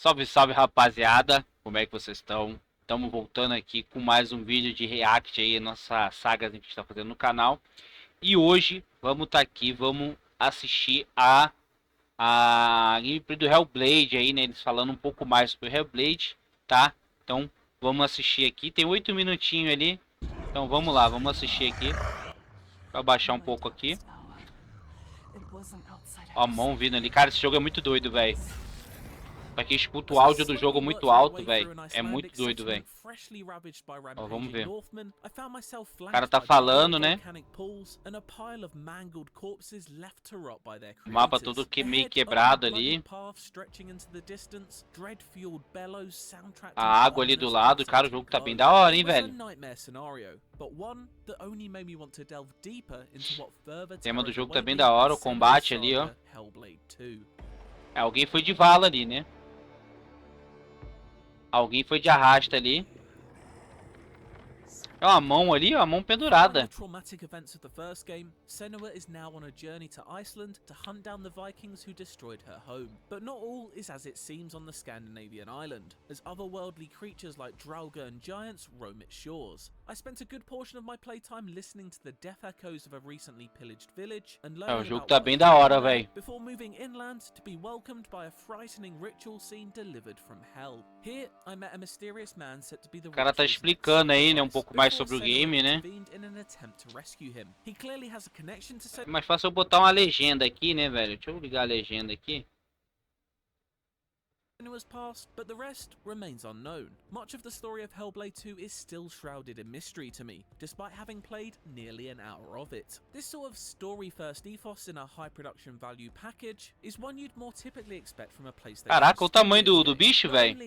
Salve, salve, rapaziada. Como é que vocês estão? Estamos voltando aqui com mais um vídeo de react aí, nossa saga que a gente está fazendo no canal. E hoje vamos estar aqui, vamos assistir a gameplay do Hellblade aí, né? Eles falando um pouco mais sobre o Hellblade, tá? Então vamos assistir aqui. Tem 8 minutinhos ali. Então vamos lá, vamos assistir aqui. Vou abaixar um pouco aqui. Ó, a mão vindo ali. Cara, esse jogo é muito doido, velho. Pra quem escuta o áudio do jogo muito alto, velho. É muito doido, velho. Ó, vamos ver. O cara tá falando, né? O mapa todo meio quebrado ali. A água ali do lado. Cara, o jogo tá bem da hora, hein, velho. O tema do jogo tá bem da hora. O combate ali, ó. É, alguém foi de vala ali, né? Alguém foi de arrasta ali. É uma mão ali, uma mão pendurada. Traumatic events of the first game, Senua is now on a journey to Iceland to hunt down the Vikings who destroyed her home. But not all is as it seems on the Scandinavian island, as otherworldly creatures like Draugr and giants roam its shores. I spent a good portion of my playtime listening to the death echoes of a recently pillaged village and learning O jogo about tá bem da hora, velho. before moving inland to be welcomed by a frightening ritual scene delivered from hell. Here, I met a mysterious man said to be the O cara tá explicando aí, né, um pouco mais sobre o game, né? É mais fácil eu botar uma legenda aqui, né, velho? Deixa eu ligar a legenda aqui. SENUA'S past, but the rest remains unknown. Much of the story of Hellblade 2 is still shrouded in mystery to me, despite having played nearly an hour of it. This sort of story-first ethos in a high production value package is one you'd more typically expect from a PlayStation. Caraca, o tamanho do bicho, velho.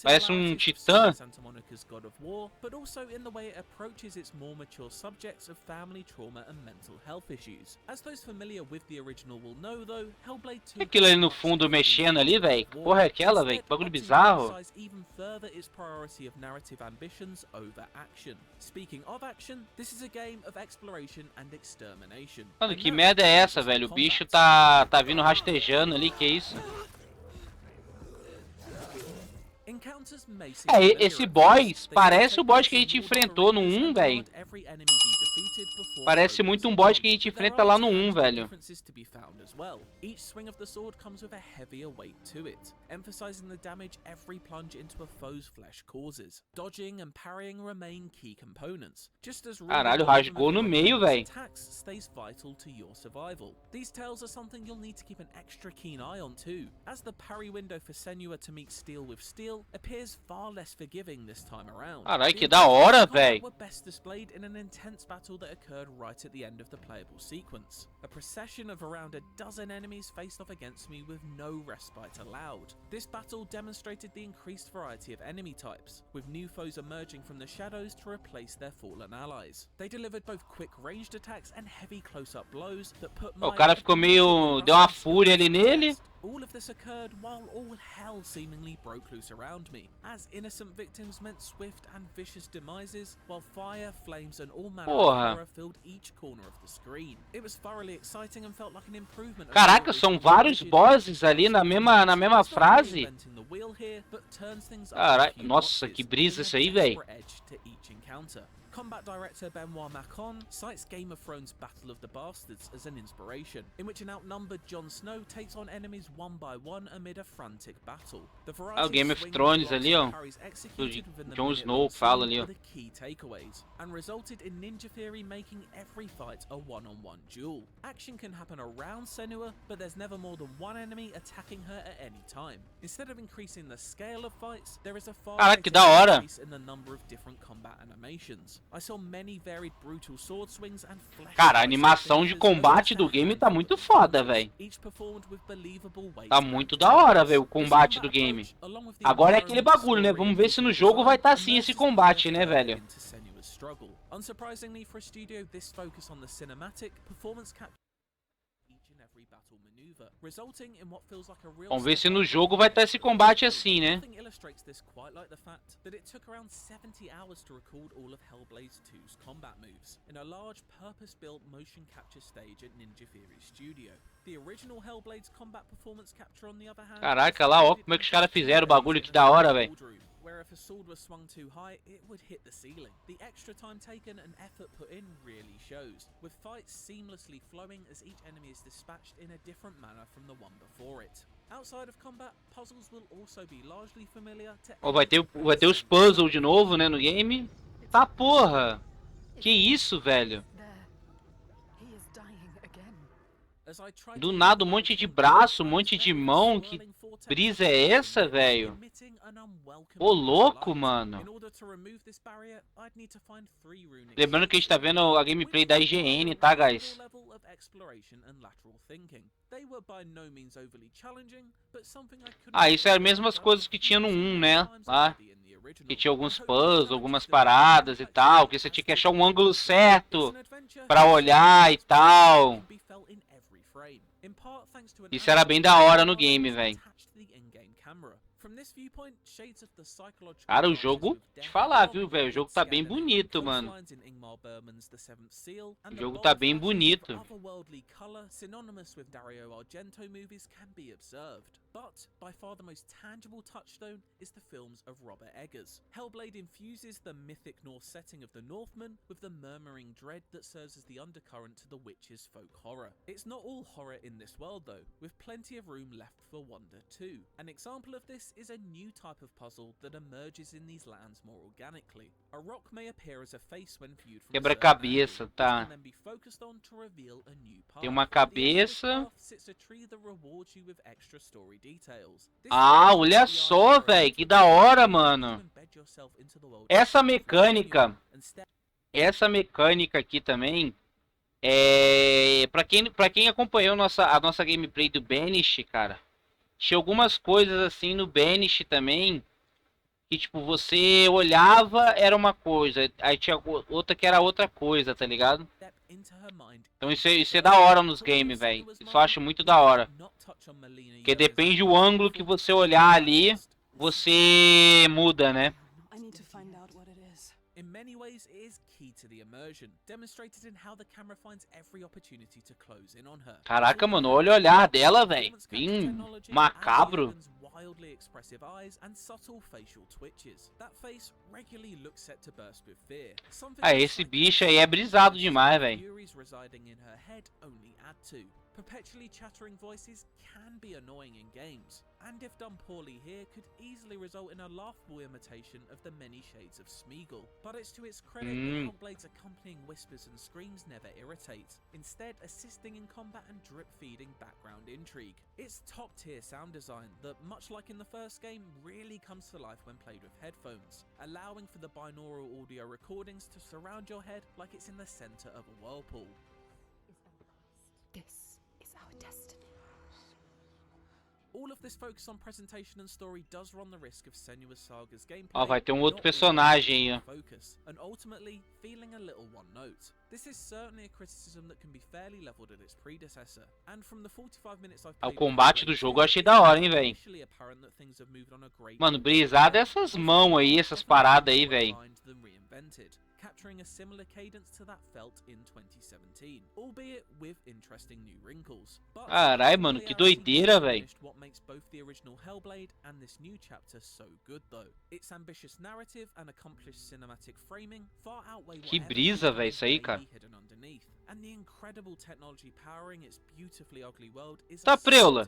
Parece um titã. Santa Monica's God of War, but also in the way it approaches its more mature subjects of family trauma and mental health issues. As those familiar with the original will know, though, Hellblade 2 aquilo ali no fundo mexendo ali, velho. Que porra é aquela, velho? Que bagulho bizarro. Mano, que merda é essa, velho? O bicho tá vindo rastejando ali, que isso? É, esse boss parece o boss que a gente enfrentou no 1, velho. Parece muito um boss que a gente enfrenta lá no 1, velho. Each swing of the sword comes with a heavier weight to it, emphasizing the damage every plunge into a foe's flesh causes. Dodging and parrying remain key components, just as caralho, rasgou no meio, velho. Attacks stays vital to your survival. These tails are something you'll need to keep an extra keen eye on too, as the parry window for Senua to meet steel with steel appears far less forgiving this time around. Caralho, que da hora, velho. Were best displayed in an intense battle that occurred right at the end of the playable sequence. A procession of around a dozen enemies faced off against me with no respite allowed. This battle demonstrated the increased variety of enemy types, with new foes emerging from the shadows to replace their fallen allies. They delivered both quick ranged attacks and heavy close-up blows that put O cara ficou meio... deu uma fúria ali nele. All of this occurred while all hell seemingly broke loose around me, as innocent victims meant swift and vicious demises, while fire, flames and all manner of horror filled each corner of the screen. It was thoroughly exciting and felt like an improvement. Caraca, são vários bosses ali na mesma frase. Caraca, nossa, que brisa isso aí, velho. Combat director Benoit Macon cites Game of Thrones' Battle of the Bastards as an inspiration, in which an outnumbered Jon Snow takes on enemies one by one amid a frantic battle. The variety o Game of Thrones ali, ó. Do Jon Snow fala ali, ó. The key takeaways, and resulted in Ninja Theory making every fight a one-on-one duel. Action can happen around Senua, but there's never more than one enemy attacking her at any time. Instead of increasing the scale of fights, there is a far greater increase in the number of different combat animations. I saw many varied brutal sword swings and flash. Cara, a animação de combate do game tá muito foda, velho. Tá muito da hora, velho, o combate do game. Agora é aquele bagulho, né? Vamos ver se no jogo vai estar assim esse combate, né, velho? Unsurprisingly for a studio this focus on the cinematic, performance capture each and every battle maneuver, resulting in what feels like a real. Vamos ver se no jogo vai estar esse combate assim, né? Nothing illustrates this quite like the fact that it took around 70 hours to record all of Hellblade 2's combat moves in a large purpose-built motion capture stage at Ninja Theory Studio. The original Hellblade's combat performance capture, on the other hand, Caraca, lá, ó, como é que os caras fizeram o bagulho, que da hora, velho. Where if a sword was swung too high, it would hit the ceiling. The extra time taken and effort put in really shows, with fights seamlessly flowing as each enemy is dispatched in a different manner from the one before it. Outside of combat, puzzles will also be largely familiar to... Ó, vai ter os puzzles de novo, né, no game. Tá, porra. Que isso, velho. Do nada, um monte de braço, um monte de mão. Que brisa é essa, velho? Ô, louco, mano. Lembrando que a gente tá vendo a gameplay da IGN, tá, guys? Ah, isso é as mesmas coisas que tinha no 1, né? Lá. Que tinha alguns puzzles, algumas paradas e tal. Que você tinha que achar um ângulo certo pra olhar e tal. Isso era bem da hora no game, velho. Cara, o jogo, te falar, viu, velho? O jogo tá bem bonito, mano. O jogo tá bem bonito. But by far the most tangible touchstone is the films of Robert Eggers. Hellblade infuses the mythic Norse setting of the Northmen with the murmuring dread that serves as the undercurrent to the Witcher's folk horror. It's not all horror in this world though, with plenty of room left for wonder too. An example of this is a new type of puzzle that emerges in these lands more organically. A rock may appear as a face when viewed from quebra-cabeça, tá? Tem uma cabeça. Ah, olha só, velho, que da hora, mano. Essa mecânica aqui também pra quem acompanhou a nossa gameplay do Banish, cara, tinha algumas coisas assim no Banish também que tipo você olhava era uma coisa, aí tinha outra que era outra coisa, tá ligado? Então isso é da hora nos games, velho. Isso eu acho muito da hora. Porque depende do ângulo que você olhar ali, você muda, né? In many ways, it is key to the immersion, demonstrated in how the camera finds every opportunity to close in on her. Caraca, mano, olha o olhar dela, velho. Bem macabro. Wildly expressive eyes and subtle facial twitches. That face regularly looks set to burst with fear. Ah, esse bicho aí é brisado demais, velho. Perpetually chattering voices can be annoying in games, and if done poorly here, could easily result in a laughable imitation of the many shades of Smeagol. But it's to its credit that Hellblade's accompanying whispers and screams never irritate, instead assisting in combat and drip-feeding background intrigue. It's top-tier sound design that, much like in the first game, really comes to life when played with headphones, allowing for the binaural audio recordings to surround your head like it's in the center of a whirlpool. This destiny. All of this focus on presentation and story does run the risk of SENUA'S Saga's gameplay. Ó, vai ter outro personagem aí. And ultimately feeling a little one note. This is certainly a criticism that can be fairly leveled at its predecessor. And from the 45 minutes I've played, o combate do jogo eu achei da hora, hein, velho. Mano, brisada essas mãos aí, essas paradas aí, velho. Capturing a similar cadence to that felt in 2017, albeit with interesting new wrinkles. Carai, mano, que doideira, velho. What makes both the original Hellblade and this new chapter so good though. Its ambitious narrative and accomplished cinematic framing far outweigh que brisa, velho, isso aí, cara. And the incredible technology powering its beautifully ugly world is tá preula.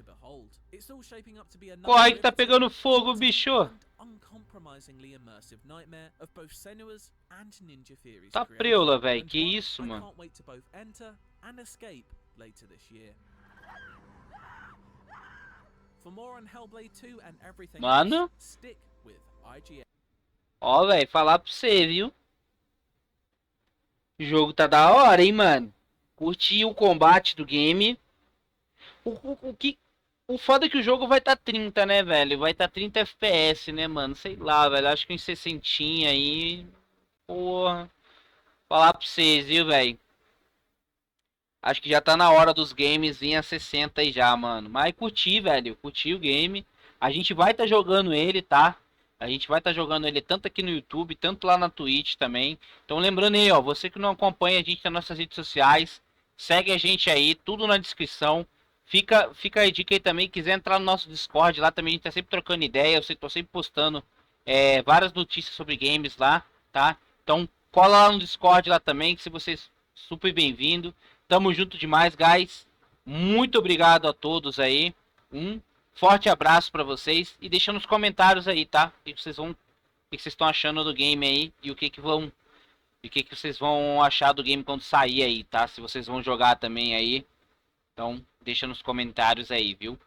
It's all shaping up to be corre que tá pegando fogo, bicho. Uncompromisingly immersive nightmare of both SENUA'S and Ninja Theory's. Tá preula, velho, que isso, mano. I can't wait to both enter and escape later this year. For more on Hellblade 2 and everything else, stick with IGN. Ó, velho, falar pra você, viu? O jogo tá da hora, hein, mano. Curti o combate do game. O foda é que o jogo vai tá 30, né, velho? Vai tá 30 FPS, né, mano? Sei lá, velho. Acho que em 60 aí... Porra. Falar pra vocês, viu, velho? Acho que já tá na hora dos games vir a 60 aí já, mano. Mas curti, velho. Curti o game. A gente vai tá jogando ele, tá? A gente vai estar jogando ele tanto aqui no YouTube, tanto lá na Twitch também. Então lembrando aí, ó, você que não acompanha a gente nas nossas redes sociais, segue a gente aí, tudo na descrição. Fica a dica aí também, quiser entrar no nosso Discord, lá também a gente tá sempre trocando ideia, eu tô sempre postando várias notícias sobre games lá, tá? Então cola lá no Discord lá também, que se vocês super bem-vindo. Tamo junto demais, guys. Muito obrigado a todos aí. Um forte abraço para vocês e deixa nos comentários aí, tá? O que vocês estão achando do game aí e o que vocês vão achar do game quando sair aí, tá? Se vocês vão jogar também aí. Então, deixa nos comentários aí, viu?